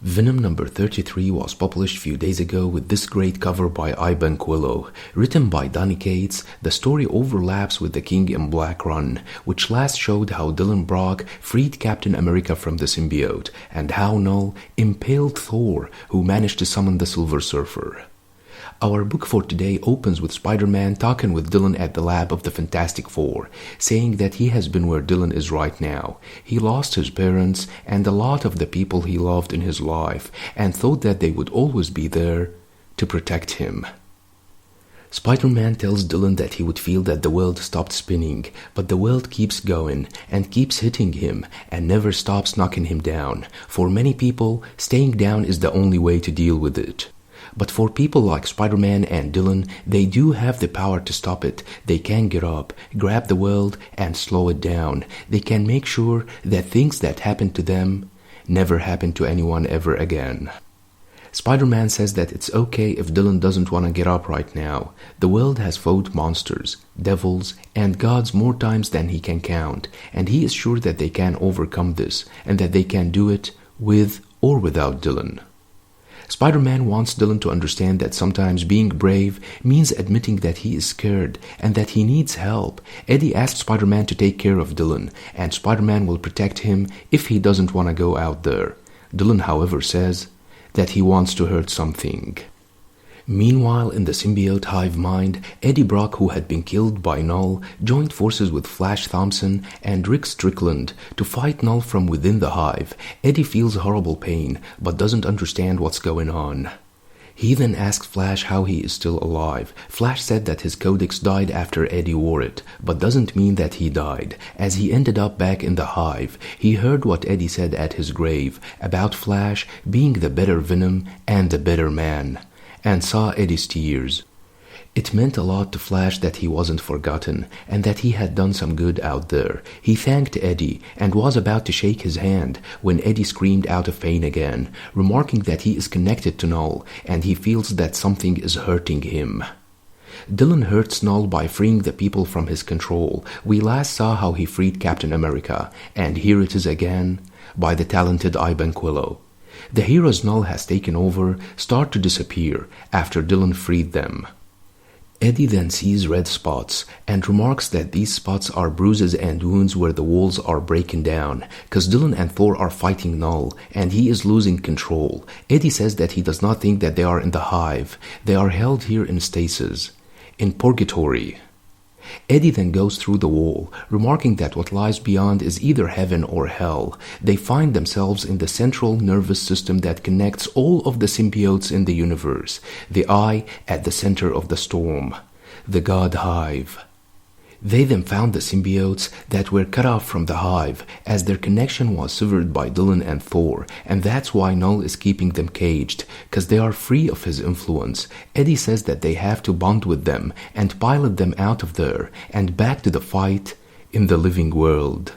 Venom number 33 was published a few days ago with this great cover by Ivan Quillo. Written by Donny Cates, the story overlaps with the King in Black run, which last showed how Dylan Brock freed Captain America from the symbiote, and how Null impaled Thor, who managed to summon the Silver Surfer. Our book for today opens with Spider-Man talking with Dylan at the lab of the Fantastic Four, saying that he has been where Dylan is right now. He lost his parents and a lot of the people he loved in his life, and thought that they would always be there to protect him. Spider-Man tells Dylan that he would feel that the world stopped spinning, but the world keeps going and keeps hitting him and never stops knocking him down. For many people, staying down is the only way to deal with it. But for people like Spider-Man and Dylan, they do have the power to stop it. They can get up, grab the world, and slow it down. They can make sure that things that happen to them never happen to anyone ever again. Spider-Man says that it's okay if Dylan doesn't want to get up right now. The world has fought monsters, devils, and gods more times than he can count, and he is sure that they can overcome this, and that they can do it with or without Dylan. Spider-Man wants Dylan to understand that sometimes being brave means admitting that he is scared and that he needs help. Eddie asks Spider-Man to take care of Dylan, and Spider-Man will protect him if he doesn't want to go out there. Dylan, however, says that he wants to hurt something. Meanwhile, in the symbiote hive mind, Eddie Brock, who had been killed by Null, joined forces with Flash Thompson and Rick Strickland to fight Null from within the hive. Eddie feels horrible pain, but doesn't understand what's going on. He then asks Flash how he is still alive. Flash said that his codex died after Eddie wore it, but doesn't mean that he died, as he ended up back in the hive. He heard what Eddie said at his grave about Flash being the better Venom and the better man, and saw Eddie's tears. It meant a lot to Flash that he wasn't forgotten and that he had done some good out there. He thanked Eddie and was about to shake his hand when Eddie screamed out of pain again, remarking that he is connected to Null and he feels that something is hurting him. Dylan hurts Null by freeing the people from his control. We last saw how he freed Captain America, and here it is again by the talented Ivan Quillo. The heroes Null has taken over start to disappear after Dylan freed them. Eddie then sees red spots and remarks that these spots are bruises and wounds where the walls are breaking down, cause Dylan and Thor are fighting Null and he is losing control. Eddie says that he does not think that they are in the hive. They are held here in stasis, in purgatory. Eddie then goes through the wall, remarking that what lies beyond is either heaven or hell. They find themselves in the central nervous system that connects all of the symbiotes in the universe, the eye at the center of the storm, the God Hive. They then found the symbiotes that were cut off from the hive, as their connection was severed by Dylan and Thor, and that's why Null is keeping them caged, cause they are free of his influence. Eddie says that they have to bond with them and pilot them out of there and back to the fight in the living world.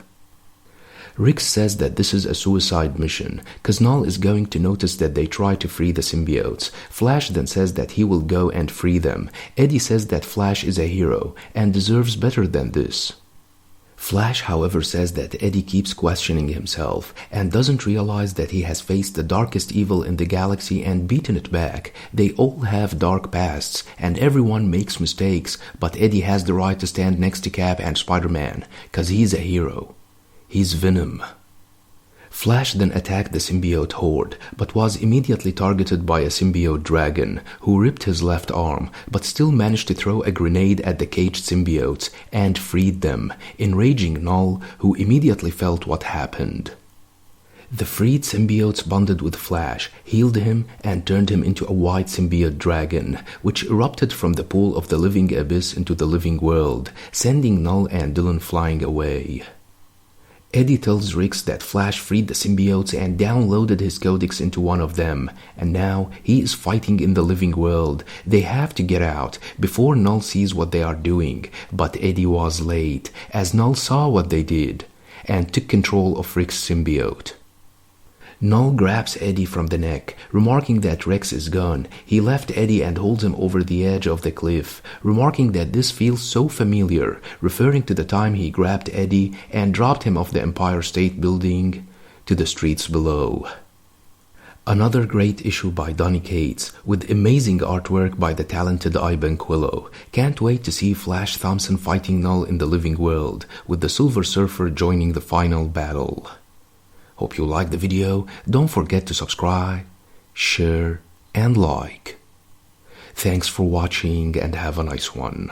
Rick says that this is a suicide mission, cause Null is going to notice that they try to free the symbiotes. Flash then says that he will go and free them. Eddie says that Flash is a hero and deserves better than this. Flash, however, says that Eddie keeps questioning himself and doesn't realize that he has faced the darkest evil in the galaxy and beaten it back. They all have dark pasts and everyone makes mistakes, but Eddie has the right to stand next to Cap and Spider-Man, cause he's a hero. He's Venom. Flash then attacked the symbiote horde, but was immediately targeted by a symbiote dragon, who ripped his left arm, but still managed to throw a grenade at the caged symbiotes and freed them, enraging Null, who immediately felt what happened. The freed symbiotes bonded with Flash, healed him, and turned him into a white symbiote dragon, which erupted from the pool of the living abyss into the living world, sending Null and Dylan flying away. Eddie tells Rick that Flash freed the symbiotes and downloaded his codex into one of them, and now he is fighting in the living world. They have to get out before Null sees what they are doing, but Eddie was late, as Null saw what they did and took control of Rick's symbiote. Null grabs Eddie from the neck, remarking that Rex is gone. He left Eddie and holds him over the edge of the cliff, remarking that this feels so familiar, referring to the time he grabbed Eddie and dropped him off the Empire State Building to the streets below. Another great issue by Donny Cates, with amazing artwork by the talented Ivan Quillo. Can't wait to see Flash Thompson fighting Null in the living world, with the Silver Surfer joining the final battle. Hope you liked the video. Don't forget to subscribe, share, and like. Thanks for watching and have a nice one.